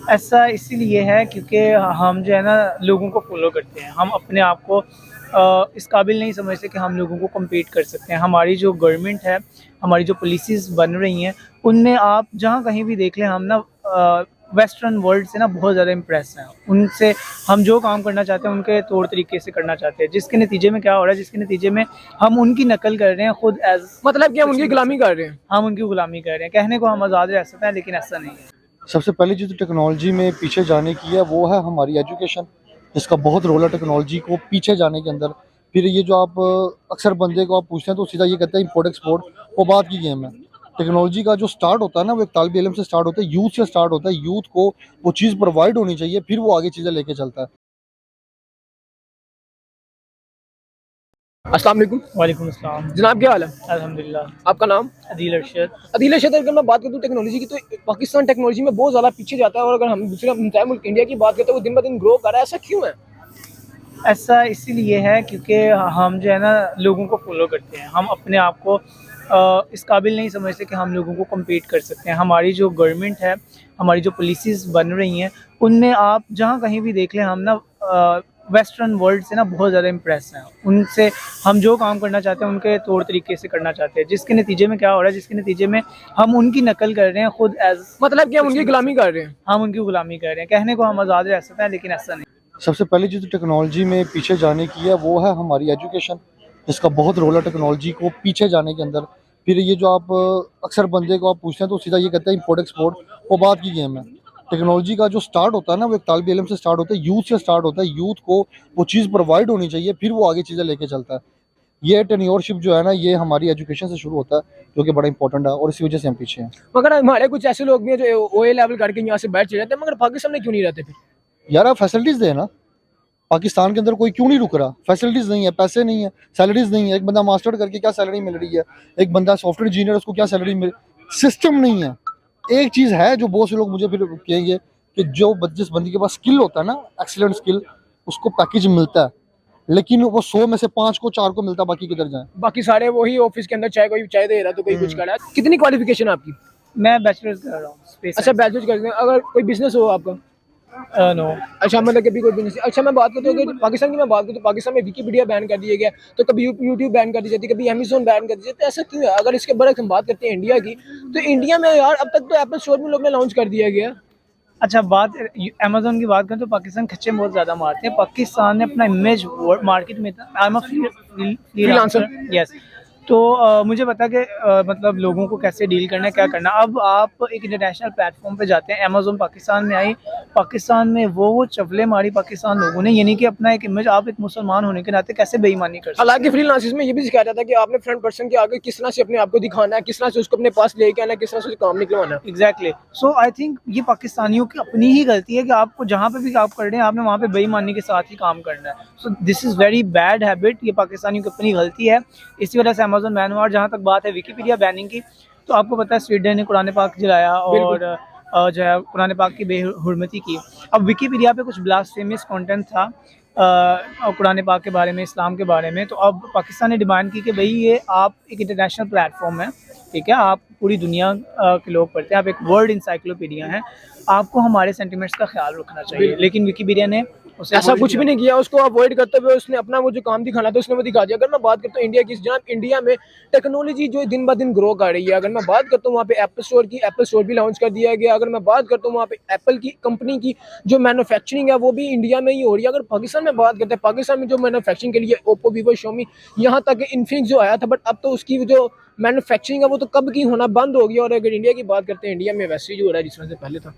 ऐसा इसीलिए है क्योंकि हम जो है ना लोगों को फॉलो करते हैं। हम अपने आप को इस काबिल नहीं समझते कि हम लोगों को कम्पीट कर सकते हैं। हमारी जो गवर्नमेंट है, हमारी जो पॉलिसीज़ बन रही हैं, उनमें आप जहाँ कहीं भी देख लें, हम ना वेस्टर्न वर्ल्ड से ना बहुत ज़्यादा इम्प्रेस हैं। उनसे हम जो काम करना चाहते हैं उनके तौर तरीके से करना चाहते हैं, जिसके नतीजे में क्या हो रहा है, जिसके नतीजे में हम उनकी नकल कर रहे हैं खुद एज, मतलब कि हम उनकी गुलामी कर रहे हैं। हम उनकी गुलामी कर रहे हैं। कहने को हम आज़ाद रह सकते हैं, लेकिन ऐसा नहीं है। सबसे पहली चीज़ तो टेक्नोलॉजी में पीछे जाने की है, वो है हमारी एजुकेशन। इसका बहुत रोल है टेक्नोलॉजी को पीछे जाने के अंदर। फिर ये जो आप अक्सर बंदे को आप पूछते हैं तो सीधा ये कहते हैं इम्पोर्ट एक्सपोर्ट, वो बात की गेम है। टेक्नोलॉजी का जो स्टार्ट होता है ना, वो एक तालिब इल्म से स्टार्ट होता है, यूथ से स्टार्ट होता है। यूथ को वो चीज़ प्रोवाइड होनी चाहिए, फिर वो आगे चीज़ें लेके चलता है। अस्सलाम वालेकुम। वालेकुम अस्सलाम। जनाब क्या हाल है? अल्हम्दुलिल्लाह। आपका नाम? अदील अरशद। अदील अरशद। अगर मैं बात करूँ टेक्नोलॉजी की, तो पाकिस्तान टेक्नोलॉजी में बहुत ज़्यादा पीछे जाता है, और अगर हम दूसरे हमसाया मुल्क इंडिया की बात करते हैं वो दिन ब दिन ग्रो कर रहा है। ऐसा क्यों है? ऐसा इसीलिए है क्योंकि हम जो है ना लोगों को फॉलो करते हैं। हम अपने आप को इस काबिल नहीं समझते कि हम लोगों को कम्पीट कर सकते हैं। हमारी जो गवर्नमेंट है, हमारी जो पॉलिसीज़ बन रही हैं, उनमें आप जहाँ कहीं भी देख लें, हम ना वेस्टर्न वर्ल्ड से ना बहुत ज़्यादा इम्प्रेस हैं। उनसे हम जो काम करना चाहते हैं उनके तौर तरीके से करना चाहते हैं, जिसके नतीजे में क्या हो रहा है, जिसके नतीजे में हम उनकी नकल कर रहे हैं खुद एज, मतलब कि हम उनकी गुलामी कर रहे हैं। हम उनकी गुलामी कर रहे हैं। कहने को हम आज़ाद रह सकते हैं, लेकिन ऐसा नहीं। सबसे पहली चीज़ तो टेक्नोलॉजी में पीछे जाने की है, वो है हमारी एजुकेशन। इसका बहुत रोल है टेक्नोलॉजी को पीछे जाने के अंदर। फिर ये जो आप अक्सर बंदे को आप पूछते हैं तो सीधा ये कहते हैं इम्पोर्ट एक्सपोर्ट, वो बात की गेम है। टेक्नोलॉजी का जो स्टार्ट होता है ना, वो एक तालिब इल्म से स्टार्ट होता है, यूथ से स्टार्ट होता है। यूथ को वो चीज़ प्रोवाइड होनी चाहिए, फिर वो आगे चीज़ें लेके चलता है। ये टेन्योरशिप जो है ना, ये हमारी एजुकेशन से शुरू होता है, जो कि बड़ा इंपॉर्टेंट है, और इसी वजह से हम पीछे हैं। मगर हमारे कुछ ऐसे लोग भी हैं जो ओए लेवल करके यहाँ से बैठ चले जाते हैं, मगर पाकिस्तान में क्यों नहीं रहते फिर? यार आप फैसिलिटीज़ दें ना। पाकिस्तान के अंदर कोई क्यों नहीं रुक रहा? फैसिलिटीज़ नहीं है, पैसे नहीं है, सैलरीज नहीं है। एक बंदा मास्टर करके क्या सैलरी मिल रही है, एक बंदा सॉफ्टवेयर इंजीनियर, उसको क्या सैलरी मिल, सिस्टम नहीं है। एक चीज़ है जो बहुत से लोग मुझे फिर कहेंगे कि जिस बंदी के पास स्किल होता है ना, एक्सीलेंट स्किल, उसको पैकेज मिलता है, लेकिन वो 100 में से 5 को 4 को मिलता है, बाकी किधर जाए? बाकी सारे वही ऑफिस के अंदर, चाहे कोई चाय दे रहा है तो कोई कुछ कर रहा है। कितनी क्वालिफिकेशन है आपकी? मैं बैचलर्स कर रहा हूँ स्पेस। अच्छा, बैचलर्स करते हैं। अगर कोई बिजनेस हो आपका? नो। अच्छा, मतलब कभी कोई बिजनेस। अच्छा, मैं बात करता हूँ अगर पाकिस्तान की मैं बात करूँ तो पाकिस्तान में विकिपीडिया बैन कर दिया गया, तो कभी यूट्यूब बैन कर दी जाती है, कभी अमेज़न बैन कर दी जाती है। ऐसा क्यों है? अगर इसके बरक्स हम बात करते हैं इंडिया की, तो इंडिया में यार अब तक तो एप्पल स्टोर में लोग ने लॉन्च कर दिया गया। अच्छा, बात अमेज़न की बात करें तो पाकिस्तान खच्चे बहुत ज़्यादा मारते हैं। पाकिस्तान ने अपना इमेज मार्केट में था। I am a freelancer. Yes. तो मुझे पता कि मतलब लोगों को कैसे डील करना है, क्या करना। अब आप एक इंटरनेशनल प्लेटफॉर्म पे जाते हैं, अमेज़न पाकिस्तान में आई, पाकिस्तान में वो चवले मारी पाकिस्तान लोगों ने, यानी कि अपना एक इमेज, आप एक मुसलमान होने के नाते कैसे बेईमानी कर सकते हैं। हालांकि फ्रीलांसर्स में ये भी सिखाया जाता है कि आपने फ्रंट पर्सन के आगे किस तरह से अपने आप को दिखाना है, किस तरह से उसको अपने पास लेके आना है, किस तरह से काम निकलवाना है। एग्जैक्टली। सो आई थिंक ये पाकिस्तानियों की अपनी ही गलती है कि आपको जहाँ पे भी आप कर रहे हैं, आपने वहाँ पे बेईमानी के साथ ही काम करना है। So this is very bad habit. ये पाकिस्तानियों की अपनी गलती है। इसी वजह से अमेज़न बैन हुआ। और जहाँ तक बात है विकिपीडिया बैनिंग की, तो आपको पता है स्वीडन ने कुरान पाक जलाया और जो है कुरान पाक की बेहुरमती की। अब विकिपीडिया पे कुछ ब्लास्फेमस कंटेंट था कुरान पाक के बारे में, इस्लाम के बारे में। तो अब पाकिस्तान ने डिमांड की कि भाई ये आप एक इंटरनेशनल प्लेटफॉर्म है, ठीक है, आप पूरी दुनिया के लोग पढ़ते हैं, आप एक वर्ल्ड इंसाइक्लोपीडिया हैं, आपको हमारे सेंटिमेंट्स का ख्याल रखना चाहिए। लेकिन विकिपीडिया ने ऐसा कुछ भी नहीं किया। उसको अवॉइड करते हुए उसने अपना वो जो काम दिखाना था उसने वो दिखा दिया। अगर मैं बात करता हूँ इंडिया की, जनाब इंडिया में टेक्नोलॉजी जो दिन ब दिन ग्रो कर रही है। अगर मैं बात करता हूँ वहाँ पे एप्पल स्टोर की, एप्पल स्टोर भी लॉन्च कर दिया गया। अगर मैं बात करता हूँ वहाँ पे एप्पल की कंपनी की जो मैन्युफैक्चरिंग है वो भी इंडिया में ही हो रही है। अगर पाकिस्तान में बात करते हैं, पाकिस्तान में जो मैन्युफैक्चरिंग के लिए ओप्पो, वीवो, शोमी, यहाँ तक इन्फिनिक्स जो आया था, बट अब तो उसकी जो मैन्युफैक्चरिंग है वो तो कब की होना बंद हो गई। और अगर इंडिया की बात करते हैं, इंडिया में वैसे ही जो हो रहा है जिस तरह से पहले था।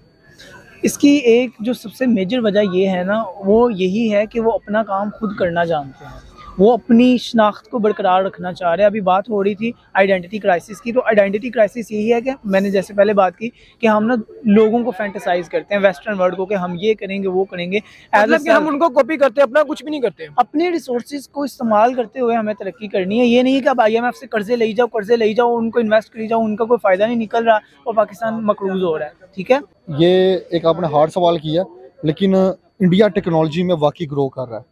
इसकी एक जो सबसे मेजर वजह ये है ना, वो यही है कि वो अपना काम खुद करना जानते हैं। वो अपनी शनाख्त को बरकरार रखना चाह रहे हैं। अभी बात हो रही थी आइडेंटिटी क्राइसिस की, तो आइडेंटिटी क्राइसिस यही है कि मैंने जैसे पहले बात की कि हम ना लोगों को फैंटेसाइज करते हैं, वेस्टर्न वर्ल्ड को, कि हम ये करेंगे वो करेंगे। मतलब कि हम उनको कॉपी करते हैं, अपना कुछ भी नहीं करते। अपने रिसोर्सेज को इस्तेमाल करते हुए हमें तरक्की करनी है। ये नहीं है कि आप IMF से कर्जे ले जाओ, उनको इन्वेस्ट करी जाओ, उनका कोई फ़ायदा नहीं निकल रहा और पाकिस्तान मकरूज हो रहा है। ठीक है, ये एक आपने हार्ड सवाल किया, लेकिन इंडिया टेक्नोलॉजी में वाकई ग्रो कर रहा है।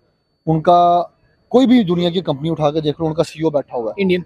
उनका कोई भी दुनिया की कंपनी उठा के देख लो, उनका CEO बैठा हुआ है इंडियन।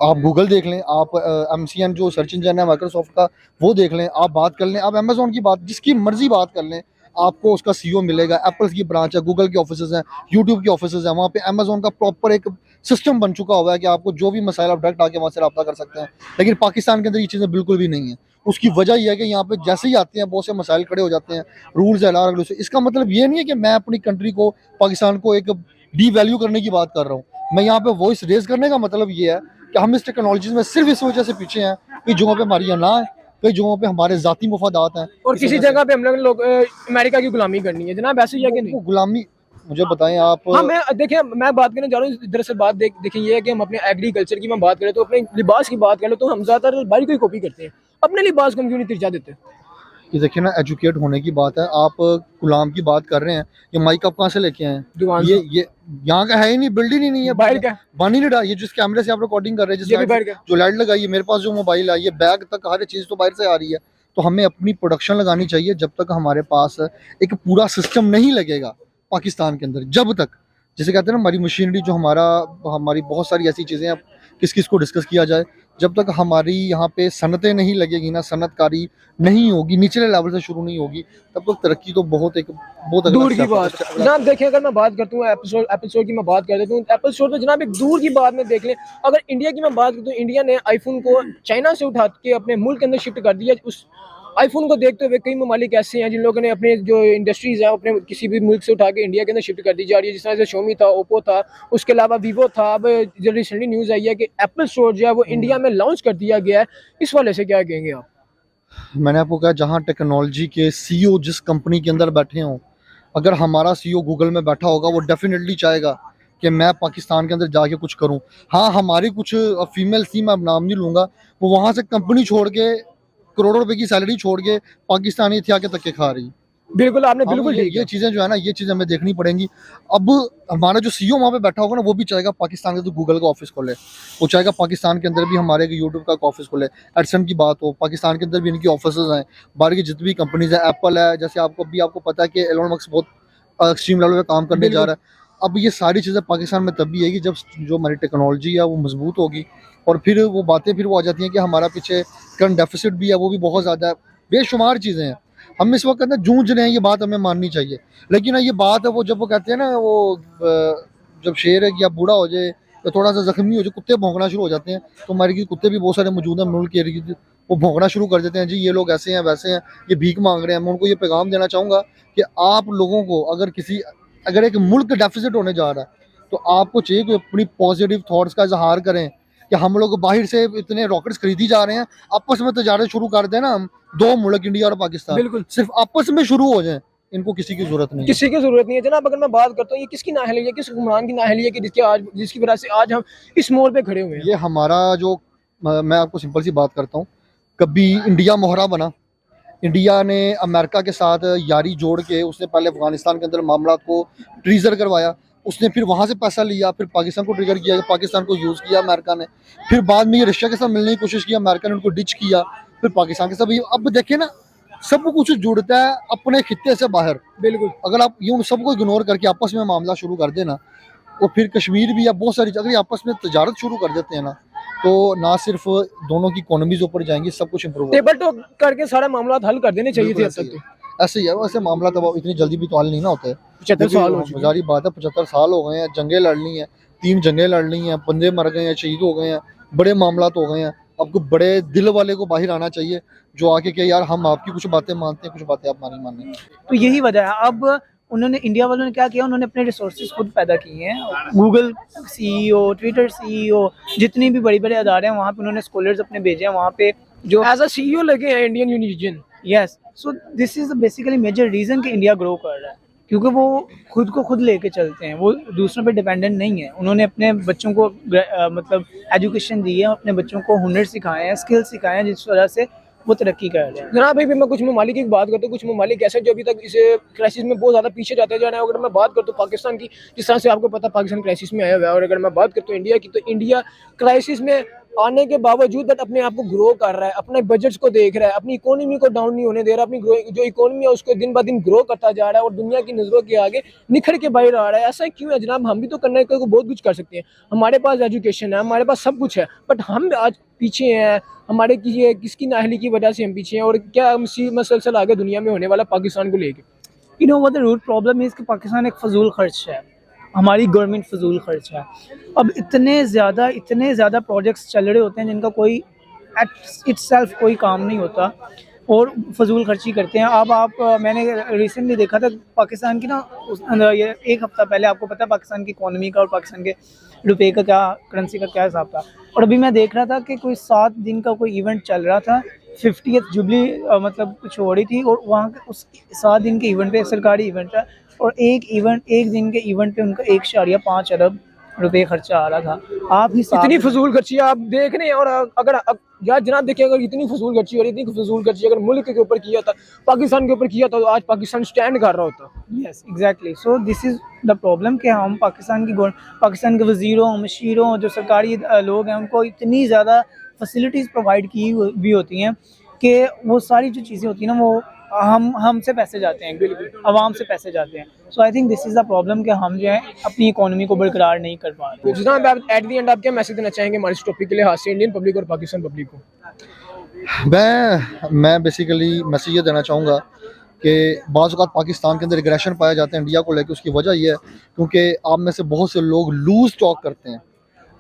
आप गूगल देख लें, आप MCN जो सर्च इंजन है माइक्रोसॉफ्ट का वो देख लें, आप बात कर लें, आप अमेजोन की बात जिसकी मर्जी बात कर लें, आपको उसका CEO मिलेगा। एप्पल की ब्रांच है, गूगल के ऑफिसेज हैं, यूट्यूब के ऑफिसेज हैं, वहाँ पे अमेजोन का प्रॉपर एक सिस्टम बन चुका हुआ है कि आपको जो भी मसाइल आप डायरेक्ट आके वहाँ से रब्ता कर सकते हैं। लेकिन पाकिस्तान के अंदर ये चीज़ें बिल्कुल भी नहीं है। उसकी वजह यह है कि यहाँ पे जैसे ही आते हैं बहुत से मसाइल खड़े हो जाते हैं, रूल्स है इसका मतलब ये नहीं है कि मैं अपनी कंट्री को, पाकिस्तान को एक डी वैल्यू करने की बात कर रहा हूँ। मैं यहाँ पे वॉइस रेज करने का मतलब ये है कि हम इस टेक्नोलॉजी में सिर्फ इस वजह से पीछे हैं, कई जगहों पे हमारी ना है, कई जगहों पे हमारे जाती मुफादात हैं, और किसी जगह पे हम लोग अमेरिका की गुलामी करनी है जनाब, ऐसे ही है कि नहीं? गुलामी। मुझे बताएं आप। हाँ, मैं देखिए मैं बात करने जा रहा हूँ, दरअसल बात देखिए ये है कि हम अपने एग्रीकल्चर की मैं बात करें तो अपने लिबास की बात करें तो हम ज़्यादातर बाहर को ही कॉपी करते हैं, अपने लिबास को हम क्यों नहीं तिरछा देते? ये देखिए ना, एजुकेट होने की बात है, आप गुलाम की बात कर रहे हैं। ये माइक आप कहाँ से लेके आए हैं? दुकान ये यहाँ का है ही नहीं, बिल्डिंग ही नहीं है, बाहर का बानी नहीं रहा। ये जिस कैमरे से आप रिकॉर्डिंग कर रहे हैं, ये भी बाहर का। जो लाइट लगाई है, मेरे पास जो मोबाइल है, ये बैग तक हर चीज़ तो बाहर से आ रही है। तो हमें अपनी प्रोडक्शन लगानी चाहिए। जब तक हमारे पास एक पूरा सिस्टम नहीं लगेगा पाकिस्तान के अंदर, जब तक जैसे कहते हैं ना हमारी मशीनरी जो हमारी बहुत सारी ऐसी चीज़ें हैं, किस किस को डिस्कस किया जाए, जब तक हमारी यहाँ पे सनतें नहीं लगेगी ना, सनतकारी नहीं होगी, निचले लेवल से शुरू नहीं होगी, तब तक तरक्की तो बहुत अगला दूर की step है। बात है। जनाब देखिए, अगर मैं बात करता हूँ एप्पल स्टोर की मैं बात कर देता हूँ, एप्पल स्टोर तो जनाब एक दूर की बात में देख लें। अगर इंडिया की मैं बात करता हूँ, इंडिया ने आईफोन को चाइना से उठा के अपने मुल्क के अंदर शिफ्ट कर दिया। उस आईफोन को देखते हुए कई ममालिक ऐसे हैं जिन लोगों ने अपने जो इंडस्ट्रीज है अपने किसी भी मुल्क से उठा के इंडिया के अंदर शिफ्ट कर दी जा रही है, जिस तरह से शोमी था, ओप्पो था, उसके अलावा वीवो था। अब जो रिसेंटली न्यूज़ आई है कि एप्पल स्टोर जो है वो इंडिया में लॉन्च कर दिया गया है, इस वाले से क्या कहेंगे आप? मैंने आपको कहा, जहाँ टेक्नोलॉजी के CEO जिस कंपनी के अंदर बैठे हों, अगर हमारा CEO गूगल में बैठा होगा, वो डेफिनेटली चाहेगा कि मैं पाकिस्तान के अंदर जाके कुछ करूं। हाँ, हमारी कुछ फीमेल थी, मैं अब नाम नहीं लूँगा, वो वहाँ से कंपनी छोड़ के, करोड़ों रुपए की सैलरी छोड़ के पाकिस्तानी थी आके धक्के खा रही। बिल्कुल, आपने हाँ, बिल्कुल ठीक ये चीज़ें जो है ना, ये चीज़ें हमें देखनी पड़ेंगी। अब हमारा जो CEO वहाँ पे बैठा होगा ना, वो भी चाहेगा पाकिस्तान के अंदर गूगल का ऑफिस खोले, वो चाहेगा पाकिस्तान के अंदर भी हमारे यूट्यूब का ऑफिस खोले। एडसन की बात हो, पाकिस्तान के अंदर भी इनकी ऑफिस हैं, बाहर की जितनी भी कंपनीज है, एप्पल है, जैसे आपको पता है कि एलोन मस्क बहुत एक्सट्रीम लेवल पे काम करने जा रहा है। अब ये सारी चीज़ें पाकिस्तान में तब भी आएगी जब जो हमारी टेक्नोलॉजी है वो मजबूत होगी, और फिर वो बातें फिर वो आ जाती हैं कि हमारा पीछे करंट डेफिसिट भी है, वो भी बहुत ज़्यादा है, बेशुमार चीज़ें हैं। हम इस वक्त ना जूझ रहे हैं, ये बात हमें माननी चाहिए। लेकिन ये बात है, वो जब वो कहते हैं ना, वो जब शेर है कि आप बूढ़ा हो जाए तो थोड़ा सा जख्मी हो जाए, कुत्ते भौंकना शुरू हो जाते हैं। तो हमारे की कुत्ते भी बहुत सारे मौजूद हैं मुल्क के इर्द गिर्द, वो भौंकना शुरू कर देते हैं, जी ये लोग ऐसे हैं वैसे हैं, ये भीख मांग रहे हैं। मैं उनको ये पैगाम देना चाहूँगा कि आप लोगों को अगर एक मुल्क डेफिसिट होने जा रहा है, तो आपको चाहिए कि अपनी पॉजिटिव थॉट्स का इजहार करें कि हम लोग बाहर से इतने रॉकेट्स खरीदी जा रहे हैं, आपस में तजारत शुरू कर दें ना, हम दो मुल्क इंडिया और पाकिस्तान बिल्कुल सिर्फ आपस में शुरू हो जाएं, इनको किसी की जरूरत नहीं है। किसी की जरूरत नहीं है जनाब। अगर मैं बात करता हूँ, ये किसकी नाअहली है, किस हुक्मरान की नाअहली है कि जिसकी वजह से आज हम इस मोड़ पे खड़े हुए हैं? ये हमारा जो, मैं आपको सिंपल सी बात करता हूँ, कभी इंडिया मोहरा बना, इंडिया ने अमेरिका के साथ यारी जोड़ के उसने पहले अफगानिस्तान के अंदर मामला को ट्रीजर करवाया, उसने फिर वहाँ से पैसा लिया, फिर पाकिस्तान को ट्रिगर किया, पाकिस्तान को यूज़ किया अमेरिका ने, फिर बाद में ये रशिया के साथ मिलने की कोशिश की, अमेरिका ने उनको डिच किया, फिर पाकिस्तान के साथ। अब देखिए ना, सब कुछ जुड़ता है अपने खित्ते से बाहर। बिल्कुल, अगर आप यूँ सबको इग्नोर करके आपस में मामला शुरू कर देना, और फिर कश्मीर भी या बहुत सारी, अगर ये आपस में तजारत शुरू कर देते हैं ना, तो ना सिर्फ दोनों की इकोनॉमीज ऊपर जाएंगी, सब कुछ इंप्रूव टेबल टॉक करके सारे मामला हल कर देने चाहिए थे अब तक। तो ऐसे ही है, वैसे मामला तो इतनी जल्दी भी तो हल नहीं ना होता है। 75 साल हो चुके मजारी बात है, 75 साल हो गए हैं, जंगें लड़नी है, 3 जंगें लड़नी है, बंदे मर गए हैं, शहीद हो गए हैं, बड़े मामला तो हो गए हैं। अब को बड़े दिल वाले को बाहर आना चाहिए, जो आके कि यार हम आपकी कुछ बातें मानते हैं, कुछ बातें आप नहीं मानते। तो यही वजह है। अब उन्होंने, इंडिया वालों ने क्या किया, उन्होंने अपने रिसोर्सेज खुद पैदा किए हैं। गूगल CEO, ट्विटर CEO, जितनी भी बड़ी बड़े अदारे हैं वहाँ पे उन्होंने स्कॉलर्स अपने भेजे हैं वहाँ पे, जो एज अ CEO लगे हैं Indian union. Yes, so this is basically major reason कि इंडिया ग्रो कर रहा है, क्योंकि वो खुद को खुद लेके चलते हैं, वो दूसरों पे डिपेंडेंट नहीं है। उन्होंने अपने बच्चों को मतलब एजुकेशन दी है, अपने बच्चों को हुनर सिखाए हैं, स्किल सिखाए हैं, जिस वजह से वो तरक्की कर रहे हैं। जनाब भाई, मैं कुछ ममालिक की बात करता हूँ, कुछ ममालिक ऐसे जो अभी तक इस क्राइसिस में बहुत ज़्यादा पीछे जाते जा रहे हैं। अगर मैं बात करता हूँ पाकिस्तान की, जिस तरह से आपको पता पाकिस्तान क्राइसिस में आया हुआ है, और अगर मैं बात करता हूँ इंडिया की, तो इंडिया क्राइसिस में आने के बावजूद बट अपने आप को ग्रो कर रहा है, अपने बजट्स को देख रहा है, अपनी इकोनॉमी को डाउन नहीं होने दे रहा, अपनी जो इकोनॉमी है उसको दिन ब दिन ग्रो करता जा रहा है और दुनिया की नज़रों के आगे निखर के बाहर आ रहा है। ऐसा क्यों है जनाब? हम भी तो करने को बहुत कुछ कर सकते हैं, हमारे पास एजुकेशन है, हमारे पास सब कुछ है, बट हम आज पीछे हैं। हमारे किसकी नाअहली की वजह से हम पीछे हैं और क्या मसलसल आगे दुनिया में होने वाला पाकिस्तान को लेके? You know what the root problem is कि पाकिस्तान एक फजूल खर्च है, हमारी गवर्नमेंट फजूल खर्च है। अब इतने ज़्यादा प्रोजेक्ट्स चल रहे होते हैं जिनका कोई एट इटसेल्फ कोई काम नहीं होता और फजूल खर्ची करते हैं। अब मैंने रिसेंटली देखा था पाकिस्तान की ना ये एक हफ़्ता पहले, आपको पता है पाकिस्तान की इकोनॉमी का और पाकिस्तान के रुपए का क्या, करेंसी का क्या हिसाब था। और अभी मैं देख रहा था कि कोई 7 दिन का कोई इवेंट चल रहा था, 50th जुबली मतलब कुछ हो रही थी और वहाँ के उस 7 दिन के इवेंट पे, सरकारी इवेंट है, और एक दिन के इवेंट पे उनका 1.5 अरब रुपए खर्चा आ रहा था। आप ही इतनी फजूल खर्ची आप देख रहे हैं। और अगर यार जनाब देखिए, अगर इतनी फजूल खर्ची और इतनी फजूल खर्ची अगर मुल्क के ऊपर किया था, पाकिस्तान के ऊपर किया था, तो आज पाकिस्तान स्टैंड कर रहा होता। Yes exactly, so this is the problem कि हम पाकिस्तान के वज़ीरों, मशीरों, जो सरकारी लोग हैं, उनको इतनी ज़्यादा फैसिलिटीज़ प्रोवाइड की हुई होती हैं कि वो सारी जो चीज़ें होती हैं ना, वो हमसे पैसे जाते हैं, बिल्कुल आवाम से पैसे जाते हैं। So I think this is the problem कि हम जो है अपनी इकोनॉमी को बरकरार नहीं कर पा रहे। तो जनाब आप एट द एंड आप क्या मैसेज देना चाहेंगे हमारे इस टॉपिक के लिहाज से, इंडियन पब्लिक और पाकिस्तान पब्लिक को? मैं बेसिकली मैसेज ये देना चाहूँगा कि बाज़ औक़ात पाकिस्तान के अंदर एग्रेशन पाए जाते हैं इंडिया को लेकर। उसकी वजह ये है क्योंकि आप में से बहुत से लोग लूज़ टॉक करते हैं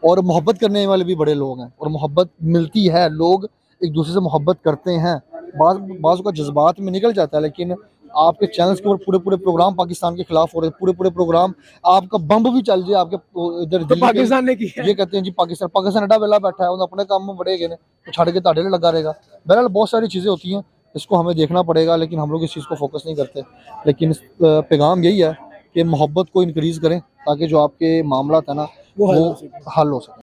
और मोहब्बत करने वाले भी बड़े लोग हैं, और मोहब्बत मिलती है, लोग एक दूसरे से मोहब्बत करते हैं। बाज़ का जज्बात में निकल जाता है, लेकिन आपके चैनल्स के ऊपर पूरे प्रोग्राम पाकिस्तान के खिलाफ हो रहे हैं, पूरे प्रोग्राम। आपका बम भी चल जाए आपके इधर तो पाकिस्तान ने किया, ये कहते हैं जी पाकिस्तान एडा वेला बैठा है, अपने काम में बड़े गए तो छड़ के ताड़े लगा रहेगा। बहरहाल बहुत सारी चीज़ें होती हैं, इसको हमें देखना पड़ेगा, लेकिन हम लोग इस चीज़ को फोकस नहीं करते। लेकिन पैगाम यही है कि मोहब्बत को इनक्रीज़ करें ताकि जो आपके मामला है ना वो हल हो सके।